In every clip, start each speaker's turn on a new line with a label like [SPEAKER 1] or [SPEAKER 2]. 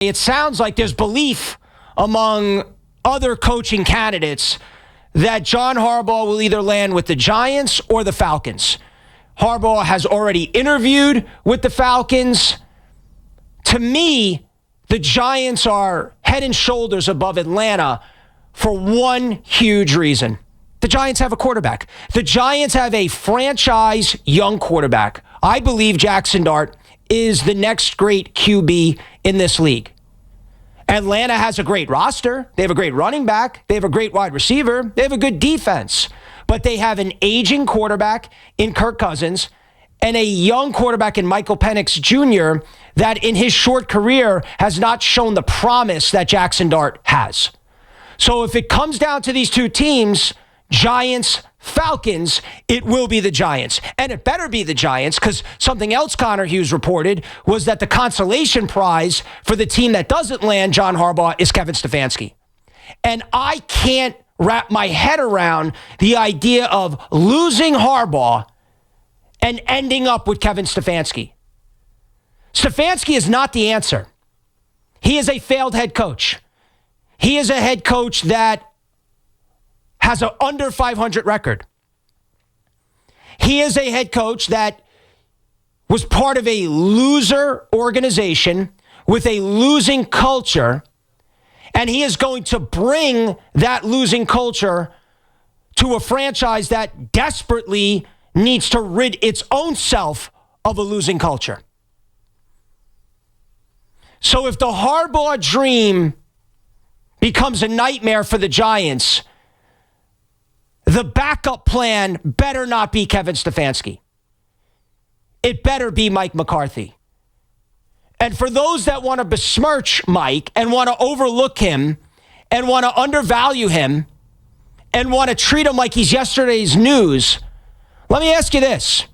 [SPEAKER 1] It sounds like there's belief among other coaching candidates that John Harbaugh will either land with the Giants or the Falcons. Harbaugh has already interviewed with the Falcons. To me, the Giants are head and shoulders above Atlanta for one huge reason. The Giants have a quarterback. The Giants have a franchise young quarterback. I believe Jaxson Dart is the next great QB in this league. Atlanta has a great roster. They have a great running back. They have a great wide receiver. They have a good defense. But they have an aging quarterback in Kirk Cousins and a young quarterback in Michael Penix Jr. that in his short career has not shown the promise that Jaxson Dart has. So if it comes down to these two teams, Giants, Falcons, it will be the Giants. And it better be the Giants, because something else Connor Hughes reported was that the consolation prize for the team that doesn't land John Harbaugh is Kevin Stefanski. And I can't wrap my head around the idea of losing Harbaugh and ending up with Kevin Stefanski. Stefanski is not the answer. He is a failed head coach. He is a head coach that has an under 500 record. He is a head coach that was part of a loser organization with a losing culture, and he is going to bring that losing culture to a franchise that desperately needs to rid its own self of a losing culture. So if the Harbaugh dream becomes a nightmare for the Giants, the backup plan better not be Kevin Stefanski. It better be Mike McCarthy. And for those that want to besmirch Mike and want to overlook him and want to undervalue him and want to treat him like he's yesterday's news, let me ask you this.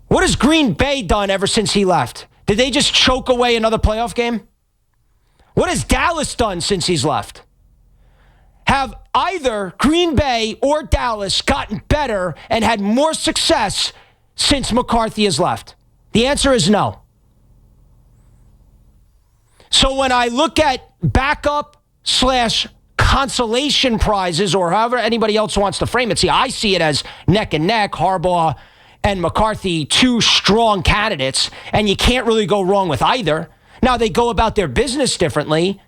[SPEAKER 1] What has Green Bay done ever since he left? Did they just choke away another playoff game? What has Dallas done since he's left? Have either Green Bay or Dallas gotten better and had more success since McCarthy has left? The answer is no. So when I look at backup/consolation prizes, or however anybody else wants to frame it, see, I see it as neck and neck, Harbaugh and McCarthy, two strong candidates, and you can't really go wrong with either. Now, they go about their business differently,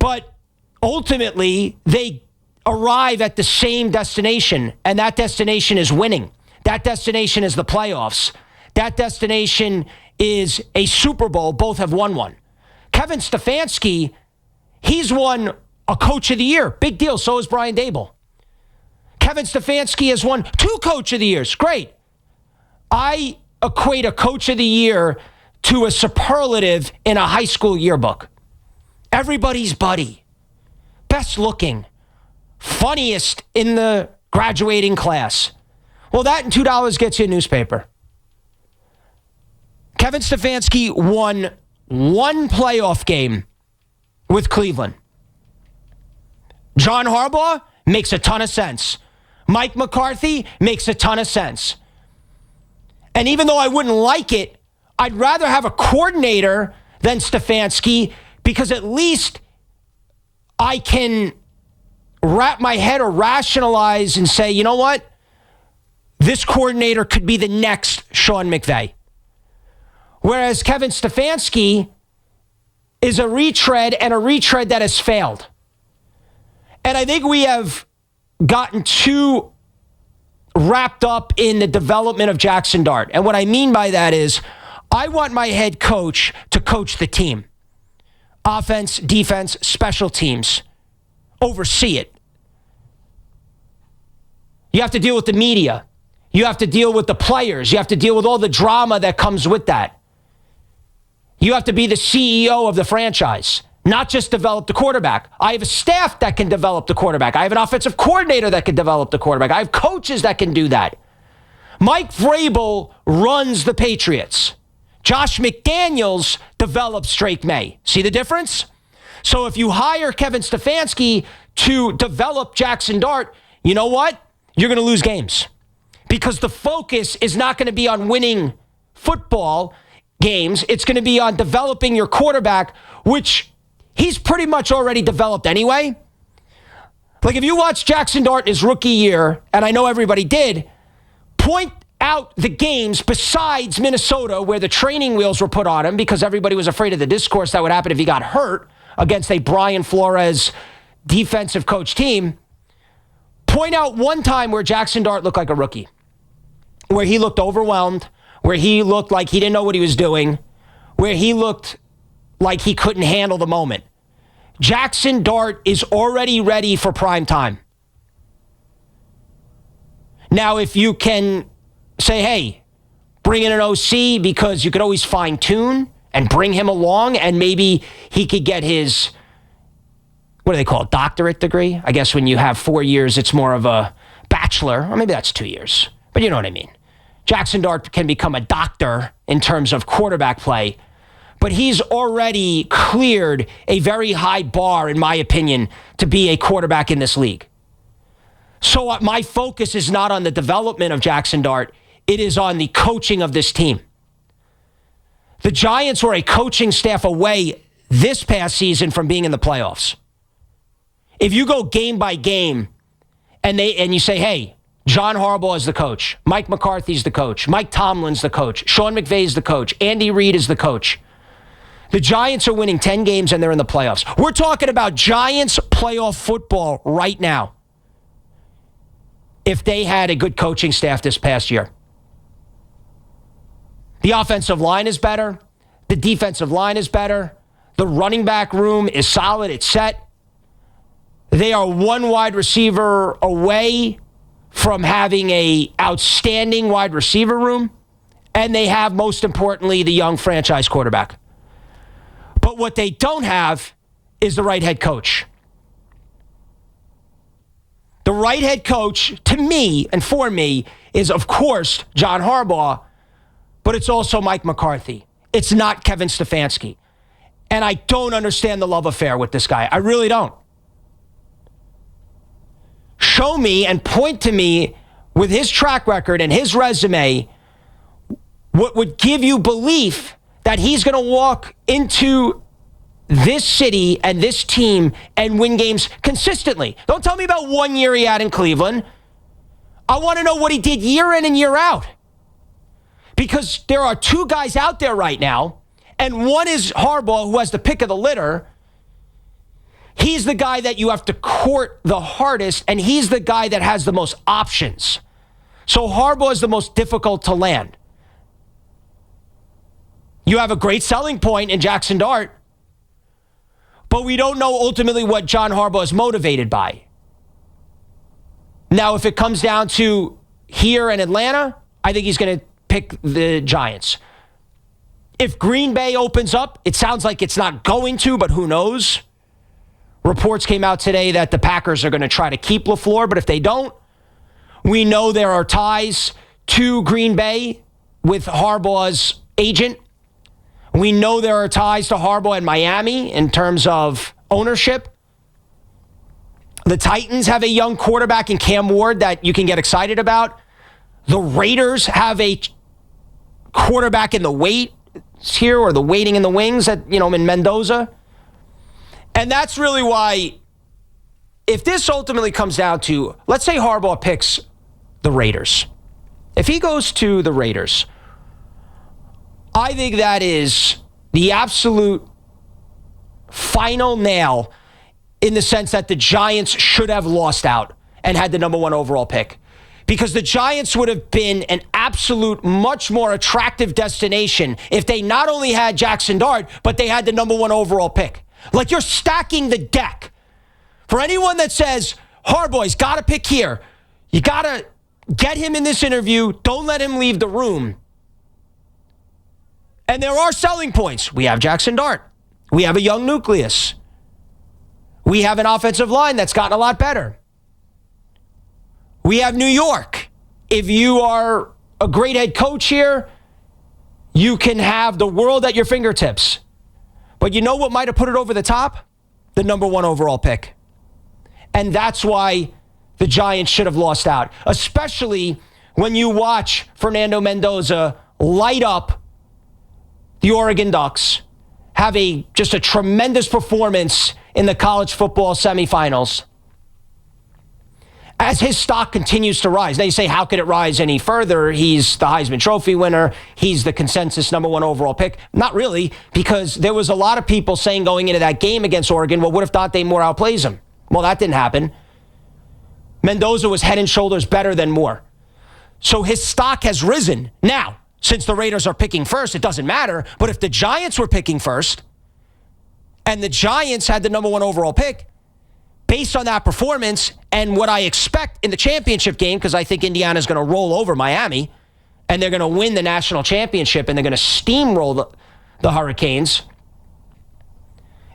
[SPEAKER 1] but ultimately, they arrive at the same destination, and that destination is winning. That destination is the playoffs. That destination is a Super Bowl. Both have won one. Kevin Stefanski, he's won a Coach of the Year. Big deal. So is Brian Daboll. Kevin Stefanski has won 2 Coach of the Years. Great. I equate a Coach of the Year to a superlative in a high school yearbook. Everybody's buddy. Best looking, funniest in the graduating class. Well, that and $2 gets you a newspaper. Kevin Stefanski won 1 playoff game with Cleveland. John Harbaugh makes a ton of sense. Mike McCarthy makes a ton of sense. And even though I wouldn't like it, I'd rather have a coordinator than Stefanski, because at least I can wrap my head or rationalize and say, you know what? This coordinator could be the next Sean McVay. Whereas Kevin Stefanski is a retread, and a retread that has failed. And I think we have gotten too wrapped up in the development of Jaxson Dart. And what I mean by that is, I want my head coach to coach the team. Offense, defense, special teams. Oversee it. You have to deal with the media. You have to deal with the players. You have to deal with all the drama that comes with that. You have to be the CEO of the franchise, not just develop the quarterback. I have a staff that can develop the quarterback. I have an offensive coordinator that can develop the quarterback. I have coaches that can do that. Mike Vrabel runs the Patriots. Josh McDaniels develops Drake May. See the difference? So if you hire Kevin Stefanski to develop Jaxson Dart, you know what? You're going to lose games, because the focus is not going to be on winning football. games. It's going to be on developing your quarterback, which he's pretty much already developed anyway. Like if you watch Jaxson Dart in his rookie year, and I know everybody did, point out the games besides Minnesota where the training wheels were put on him because everybody was afraid of the discourse that would happen if he got hurt against a Brian Flores defensive coach team. Point out one time where Jaxson Dart looked like a rookie, where he looked overwhelmed, where he looked like he didn't know what he was doing, where he looked like he couldn't handle the moment. Jaxson Dart is already ready for prime time. Now, if you can say, hey, bring in an OC because you could always fine tune and bring him along and maybe he could get his, what do they call it, doctorate degree? I guess when you have 4 years, it's more of a bachelor, or maybe that's 2 years, but you know what I mean. Jaxson Dart can become a doctor in terms of quarterback play, but he's already cleared a very high bar, in my opinion, to be a quarterback in this league. So my focus is not on the development of Jaxson Dart. It is on the coaching of this team. The Giants were a coaching staff away this past season from being in the playoffs. If you go game by game and you say, hey, John Harbaugh is the coach, Mike McCarthy's the coach, Mike Tomlin's the coach, Sean McVay's the coach, Andy Reid is the coach. The Giants are winning 10 games and they're in the playoffs. We're talking about Giants playoff football right now if they had a good coaching staff this past year. The offensive line is better. The defensive line is better. The running back room is solid. It's set. They are one wide receiver away from having a outstanding wide receiver room. And they have, most importantly, the young franchise quarterback. But what they don't have is the right head coach. The right head coach, to me and for me, is, of course, John Harbaugh, but it's also Mike McCarthy. It's not Kevin Stefanski. And I don't understand the love affair with this guy. I really don't. Show me and point to me with his track record and his resume what would give you belief that he's going to walk into this city and this team and win games consistently. Don't tell me about 1 year he had in Cleveland. I want to know what he did year in and year out. Because there are two guys out there right now, and one is Harbaugh, who has the pick of the litter. He's the guy that you have to court the hardest, and he's the guy that has the most options. So Harbaugh is the most difficult to land. You have a great selling point in Jaxson Dart, but we don't know ultimately what John Harbaugh is motivated by. Now, if it comes down to here in Atlanta, I think he's going to pick the Giants. If Green Bay opens up, it sounds like it's not going to, but who knows? Reports came out today that the Packers are going to try to keep LaFleur, but if they don't, we know there are ties to Green Bay with Harbaugh's agent. We know there are ties to Harbaugh in Miami in terms of ownership. The Titans have a young quarterback in Cam Ward that you can get excited about. The Raiders have a quarterback in the wait here, or the waiting in the wings in Mendoza. And that's really why, if this ultimately comes down to, let's say Harbaugh picks the Raiders. If he goes to the Raiders, I think that is the absolute final nail in the sense that the Giants should have lost out and had the number 1 overall pick. Because the Giants would have been an absolute much more attractive destination if they not only had Jaxson Dart, but they had the number 1 overall pick. Like, you're stacking the deck. For anyone that says, Harbaugh's got to pick here, you got to get him in this interview, don't let him leave the room. And there are selling points. We have Jaxson Dart. We have a young nucleus. We have an offensive line that's gotten a lot better. We have New York. If you are a great head coach here, you can have the world at your fingertips. But you know what might have put it over the top? The number 1 overall pick. And that's why the Giants should have lost out, especially when you watch Fernando Mendoza light up the Oregon Ducks have just a tremendous performance in the college football semifinals, as his stock continues to rise. Now you say, how could it rise any further? He's the Heisman Trophy winner. He's the consensus #1 overall pick. Not really, because there was a lot of people saying going into that game against Oregon, well, what if Dante Moore outplays him? Well, that didn't happen. Mendoza was head and shoulders better than Moore. So his stock has risen. Now, since the Raiders are picking first, it doesn't matter. But if the Giants were picking first and the Giants had the #1 overall pick, based on that performance and what I expect in the championship game, because I think Indiana's going to roll over Miami and they're going to win the national championship and they're going to steamroll the Hurricanes.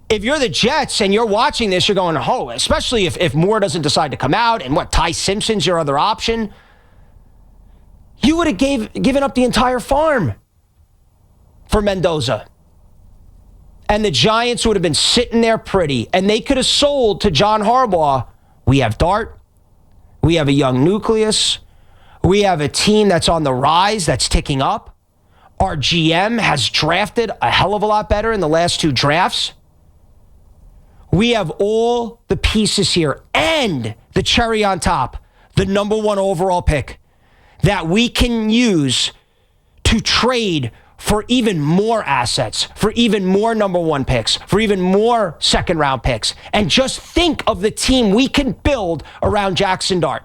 [SPEAKER 1] If you're the Jets and you're watching this, you're going, oh, especially if Moore doesn't decide to come out and Ty Simpson's your other option. You would have given up the entire farm for Mendoza. And the Giants would have been sitting there pretty. And they could have sold to John Harbaugh, we have Dart. We have a young nucleus. We have a team that's on the rise, that's ticking up. Our GM has drafted a hell of a lot better in the last 2 drafts. We have all the pieces here. And the cherry on top, the #1 overall pick that we can use to trade for even more assets, for even more #1 picks, for even more second-round picks. And just think of the team we can build around Jaxson Dart.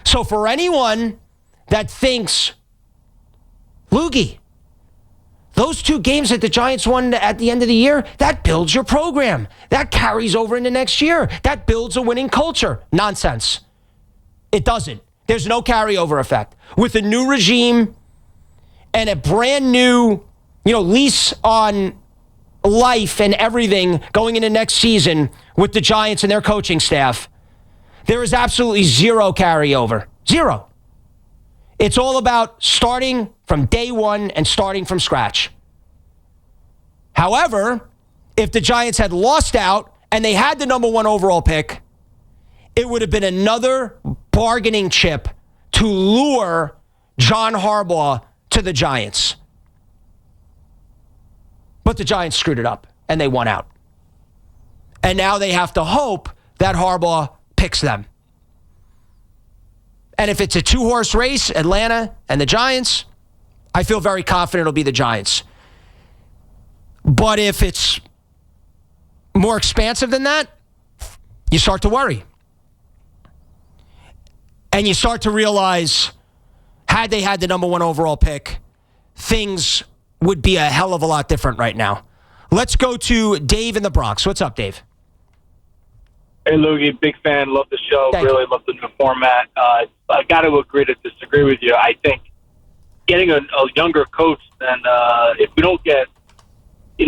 [SPEAKER 1] So for anyone that thinks, Loogie, those 2 games that the Giants won at the end of the year, that builds your program. That carries over into next year. That builds a winning culture. Nonsense. It doesn't. There's no carryover effect. With a new regime and a brand new, lease on life and everything going into next season with the Giants and their coaching staff, there is absolutely zero carryover. Zero. It's all about starting from day one and starting from scratch. However, if the Giants had lost out and they had the #1 overall pick, it would have been another bargaining chip to lure John Harbaugh to the Giants. But the Giants screwed it up, and they won out. And now they have to hope that Harbaugh picks them. And if it's a 2-horse race, Atlanta and the Giants, I feel very confident it'll be the Giants. But if it's more expansive than that, you start to worry. And you start to realize, had they had the #1 overall pick, things would be a hell of a lot different right now. Let's go to Dave in the Bronx. What's up, Dave?
[SPEAKER 2] Hey, Loogie, big fan. Love the show.
[SPEAKER 1] Thank
[SPEAKER 2] really
[SPEAKER 1] you.
[SPEAKER 2] love the new format. I got to agree to disagree with you. I think getting a younger coach, and if we don't get,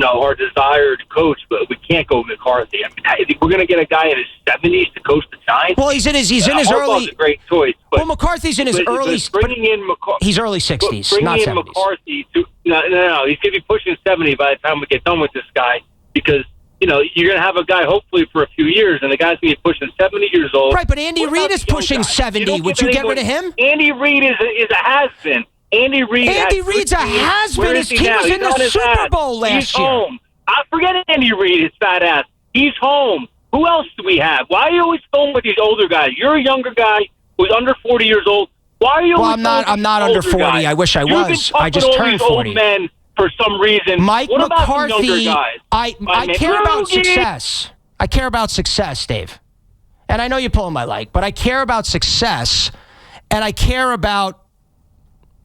[SPEAKER 2] our desired coach, but we can't go McCarthy. I think we're going to get a guy in his 70s to coach the Giants.
[SPEAKER 1] Well, he's in his
[SPEAKER 2] Harbaugh's
[SPEAKER 1] early.
[SPEAKER 2] a great choice. But,
[SPEAKER 1] Well, McCarthy's in his early.
[SPEAKER 2] bringing in McCarthy.
[SPEAKER 1] He's early 60s,
[SPEAKER 2] Bringing
[SPEAKER 1] not
[SPEAKER 2] in
[SPEAKER 1] 70s.
[SPEAKER 2] McCarthy to no. He's going to be pushing 70 by the time we get done with this guy because. You're going to have a guy hopefully for a few years, and the guy's going to be pushing 70 years old.
[SPEAKER 1] Right, but Andy Reid is pushing 70. Would you get rid of him?
[SPEAKER 2] Andy Reid is a has-been. Andy
[SPEAKER 1] Reid's a has-been. His team was in the Super Bowl last year.
[SPEAKER 2] Home. I forget Andy Reid, his fat ass. He's home. Who else do we have? Why are you always going with these older guys? You're a younger guy who's under 40 years old. Why are you?
[SPEAKER 1] Well, I'm not under 40.
[SPEAKER 2] Guys?
[SPEAKER 1] I wish I was. I just turned 40.
[SPEAKER 2] Old men for some reason.
[SPEAKER 1] Mike
[SPEAKER 2] what
[SPEAKER 1] McCarthy.
[SPEAKER 2] About the younger guys?
[SPEAKER 1] I care about success. I care about success, Dave. And I know you're pulling my leg, but I care about success, and I care about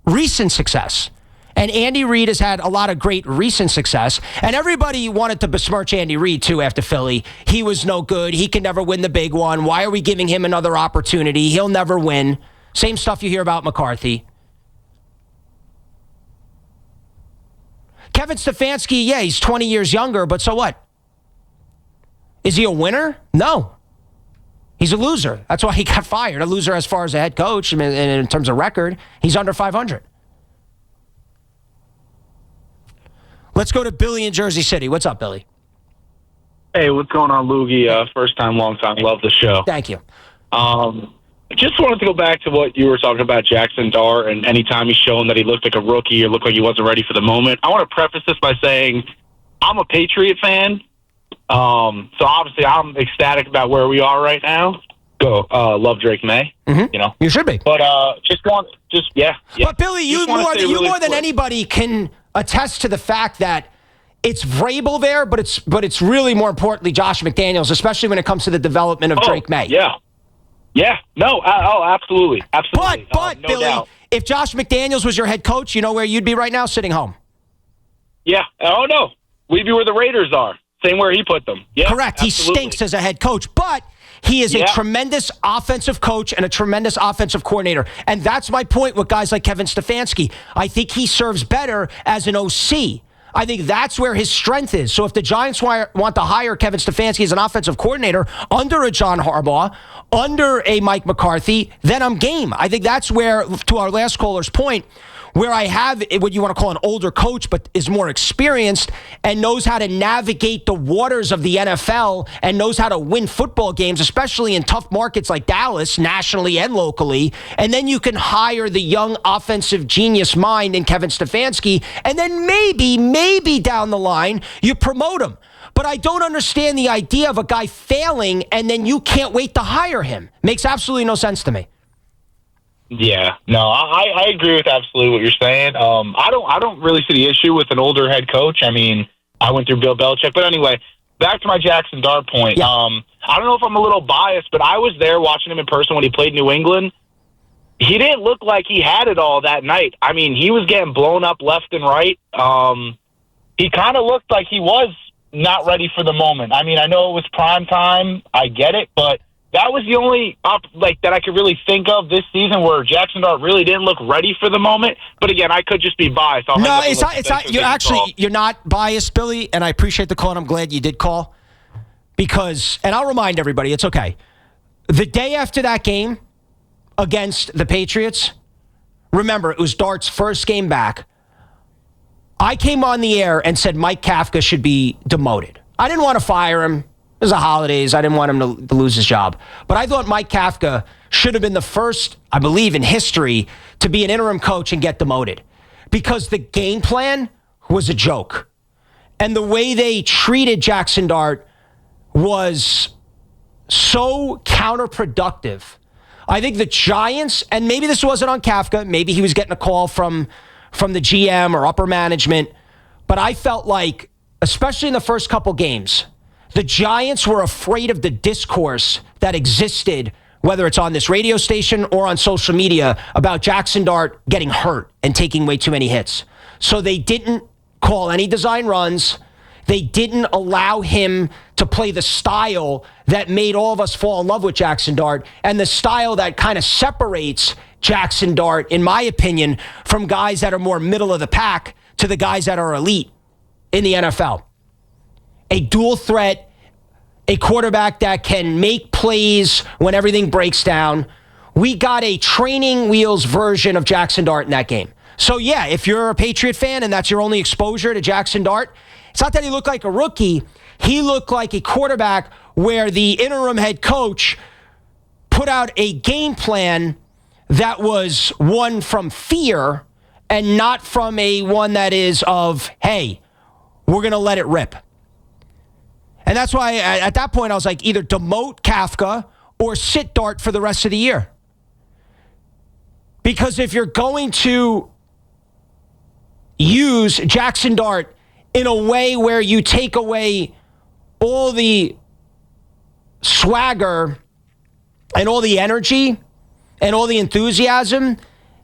[SPEAKER 1] recent success. And Andy Reid has had a lot of great recent success. And everybody wanted to besmirch Andy Reid, too, after Philly. He was no good. He can never win the big one. Why are we giving him another opportunity? He'll never win. Same stuff you hear about McCarthy. Kevin Stefanski, yeah, he's 20 years younger, but so what? Is he a winner? No. He's a loser. That's why he got fired. A loser as far as a head coach. I mean, in terms of record, he's under 500. Let's go to Billy in Jersey City. What's up, Billy?
[SPEAKER 3] Hey, what's going on, Loogie? First time, long time. Love the show.
[SPEAKER 1] Thank you.
[SPEAKER 3] Just wanted to go back to what you were talking about, Jaxson Dart, and anytime he's shown that he looked like a rookie or looked like he wasn't ready for the moment. I want to preface this by saying I'm a Patriot fan, so obviously I'm ecstatic about where we are right now. Go, love Drake May.
[SPEAKER 1] Mm-hmm.
[SPEAKER 3] You know,
[SPEAKER 1] you should be.
[SPEAKER 3] But yeah.
[SPEAKER 1] But Billy, you more than anybody can attest to the fact that it's Vrabel there, but it's really more importantly Josh McDaniels, especially when it comes to the development of Drake May.
[SPEAKER 3] Yeah. No. Absolutely.
[SPEAKER 1] But
[SPEAKER 3] no
[SPEAKER 1] Billy,
[SPEAKER 3] doubt.
[SPEAKER 1] If Josh McDaniels was your head coach, you know where you'd be right now, sitting home.
[SPEAKER 3] Yeah. Oh no, we'd be where the Raiders are. Same where he put them. Yeah.
[SPEAKER 1] Correct.
[SPEAKER 3] Absolutely.
[SPEAKER 1] He stinks as a head coach, but he is a tremendous offensive coach and a tremendous offensive coordinator. And that's my point with guys like Kevin Stefanski. I think he serves better as an OC. I think that's where his strength is. So if the Giants want to hire Kevin Stefanski as an offensive coordinator under a John Harbaugh, under a Mike McCarthy, then I'm game. I think that's where, to our last caller's point, where I have what you want to call an older coach, but is more experienced and knows how to navigate the waters of the NFL and knows how to win football games, especially in tough markets like Dallas, nationally and locally. And then you can hire the young offensive genius mind in Kevin Stefanski, and then maybe down the line, you promote him. But I don't understand the idea of a guy failing and then you can't wait to hire him. Makes absolutely no sense to me.
[SPEAKER 3] Yeah, no, I agree with absolutely what you're saying. I don't really see the issue with an older head coach. I mean, I went through Bill Belichick, but anyway, back to my Jaxson Dart point. Yeah. I don't know if I'm a little biased, but I was there watching him in person when he played New England. He didn't look like he had it all that night. I mean, he was getting blown up left and right. He kind of looked like he was not ready for the moment. I mean, I know it was prime time. I get it, but that was the only that I could really think of this season where Jaxson Dart really didn't look ready for the moment. But again, I could just be biased.
[SPEAKER 1] No, it's not. You're not biased, Billy, and I appreciate the call, and I'm glad you did call. Because, and I'll remind everybody, it's okay. The day after that game against the Patriots, remember, it was Dart's first game back. I came on the air and said Mike Kafka should be demoted. I didn't want to fire him. It was the holidays. I didn't want him to lose his job. But I thought Mike Kafka should have been the first, I believe, in history to be an interim coach and get demoted. Because the game plan was a joke. And the way they treated Jaxson Dart was so counterproductive. I think the Giants, and maybe this wasn't on Kafka, maybe he was getting a call from the GM or upper management, but I felt like, especially in the first couple games, the Giants were afraid of the discourse that existed, whether it's on this radio station or on social media, about Jaxson Dart getting hurt and taking way too many hits. So they didn't call any design runs. They didn't allow him to play the style that made all of us fall in love with Jaxson Dart, and the style that kind of separates Jaxson Dart, in my opinion, from guys that are more middle of the pack to the guys that are elite in the NFL. A dual threat, a quarterback that can make plays when everything breaks down. We got a training wheels version of Jaxson Dart in that game. So yeah, if you're a Patriot fan and that's your only exposure to Jaxson Dart, it's not that he looked like a rookie. He looked like a quarterback where the interim head coach put out a game plan that was one from fear and not from a one that is of, hey, we're going to let it rip. And that's why at that point I was like, either demote Kafka or sit Dart for the rest of the year. Because if you're going to use Jaxson Dart in a way where you take away all the swagger and all the energy and all the enthusiasm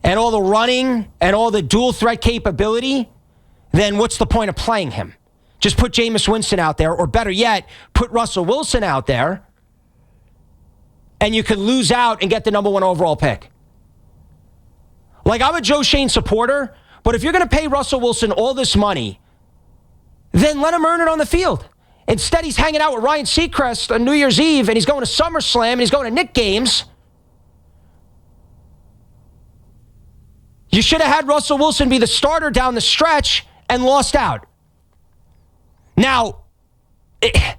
[SPEAKER 1] and all the running and all the dual threat capability, then what's the point of playing him? Just put Jameis Winston out there, or better yet, put Russell Wilson out there, and you could lose out and get the number 1 overall pick. Like, I'm a Joe Shane supporter, but if you're going to pay Russell Wilson all this money, then let him earn it on the field. Instead, he's hanging out with Ryan Seacrest on New Year's Eve, and he's going to SummerSlam, and he's going to Knick games. You should have had Russell Wilson be the starter down the stretch and lost out. Now,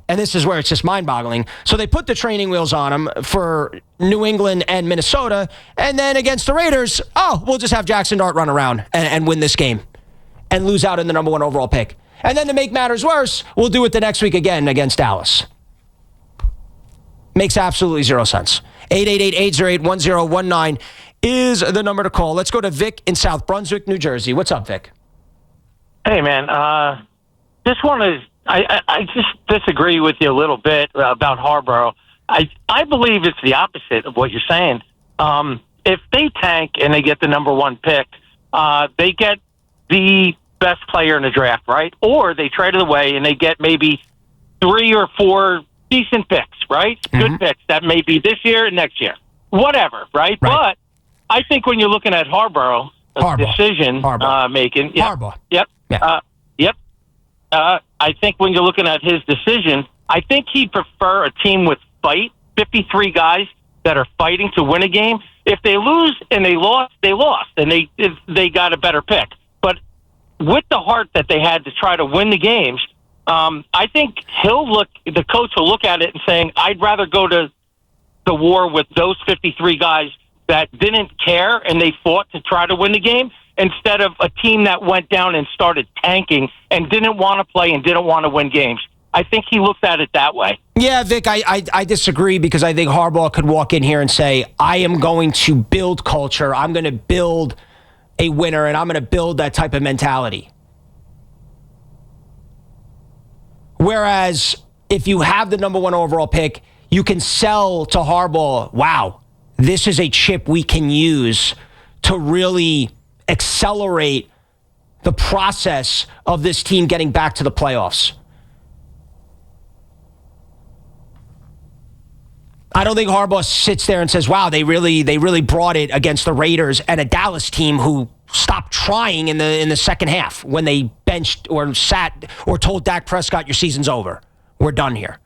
[SPEAKER 1] and this is where it's just mind-boggling. So they put the training wheels on him for New England and Minnesota, and then against the Raiders, we'll just have Jaxson Dart run around and win this game and lose out in the number 1 overall pick. And then to make matters worse, we'll do it the next week again against Dallas. Makes absolutely zero sense. 888-808-1019 is the number to call. Let's go to Vic in South Brunswick, New Jersey. What's up, Vic?
[SPEAKER 4] Hey, man. This one is, I just disagree with you a little bit about Harbaugh. I believe it's the opposite of what you're saying. If they tank and they get the number 1 pick, they get the best player in the draft, right? Or they trade it away and they get maybe 3 or 4 decent picks, right? Good picks that may be this year and next year. Whatever, right? But I think when you're looking at Harbaugh decision making.
[SPEAKER 1] Harbaugh.
[SPEAKER 4] Yep.
[SPEAKER 1] Yeah.
[SPEAKER 4] I think when you're looking at his decision, I think he'd prefer a team with fight, 53 guys that are fighting to win a game. If they lose and they lost, and they got a better pick. But with the heart that they had to try to win the games, I think the coach will look at it and saying, I'd rather go to the war with those 53 guys that didn't care and they fought to try to win the game, instead of a team that went down and started tanking and didn't want to play and didn't want to win games. I think he looks at it that way.
[SPEAKER 1] Yeah, Vic, I disagree because I think Harbaugh could walk in here and say, I am going to build culture. I'm going to build a winner, and I'm going to build that type of mentality. Whereas if you have the number 1 overall pick, you can sell to Harbaugh, wow, this is a chip we can use to really accelerate the process of this team getting back to the playoffs. I don't think Harbaugh sits there and says, wow, they really brought it against the Raiders and a Dallas team who stopped trying in the second half when they benched or sat or told Dak Prescott, your season's over. We're done here.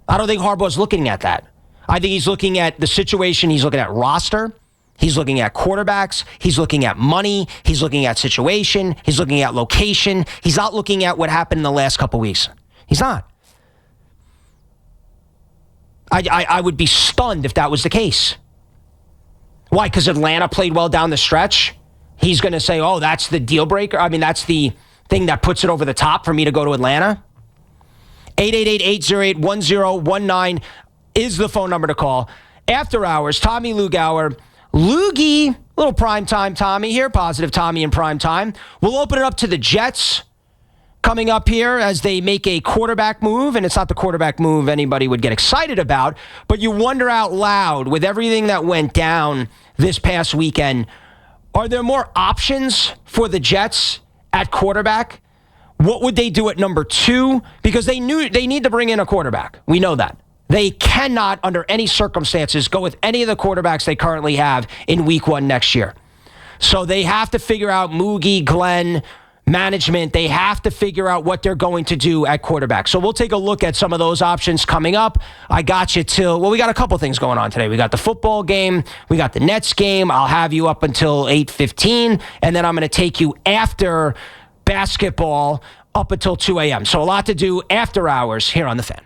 [SPEAKER 1] I don't think Harbaugh's looking at that. I think he's looking at the situation. He's looking at roster. He's looking at quarterbacks. He's looking at money. He's looking at situation. He's looking at location. He's not looking at what happened in the last couple weeks. He's not. I would be stunned if that was the case. Why? Because Atlanta played well down the stretch? He's going to say, oh, that's the deal breaker? I mean, that's the thing that puts it over the top for me to go to Atlanta? 888-808-1019 is the phone number to call. After hours, Tommy Lugauer. Loogie, little primetime Tommy here, positive Tommy in primetime. We'll open it up to the Jets coming up here as they make a quarterback move, and it's not the quarterback move anybody would get excited about, but you wonder out loud, with everything that went down this past weekend, are there more options for the Jets at quarterback? What would they do at number 2? Because they knew they need to bring in a quarterback. We know that. They cannot, under any circumstances, go with any of the quarterbacks they currently have in week 1 next year. So they have to figure out Moogie, Glenn, management. They have to figure out what they're going to do at quarterback. So we'll take a look at some of those options coming up. I got you we got a couple things going on today. We got the football game. We got the Nets game. I'll have you up until 8:15, and then I'm going to take you after basketball up until 2 a.m. So a lot to do after hours here on The Fan.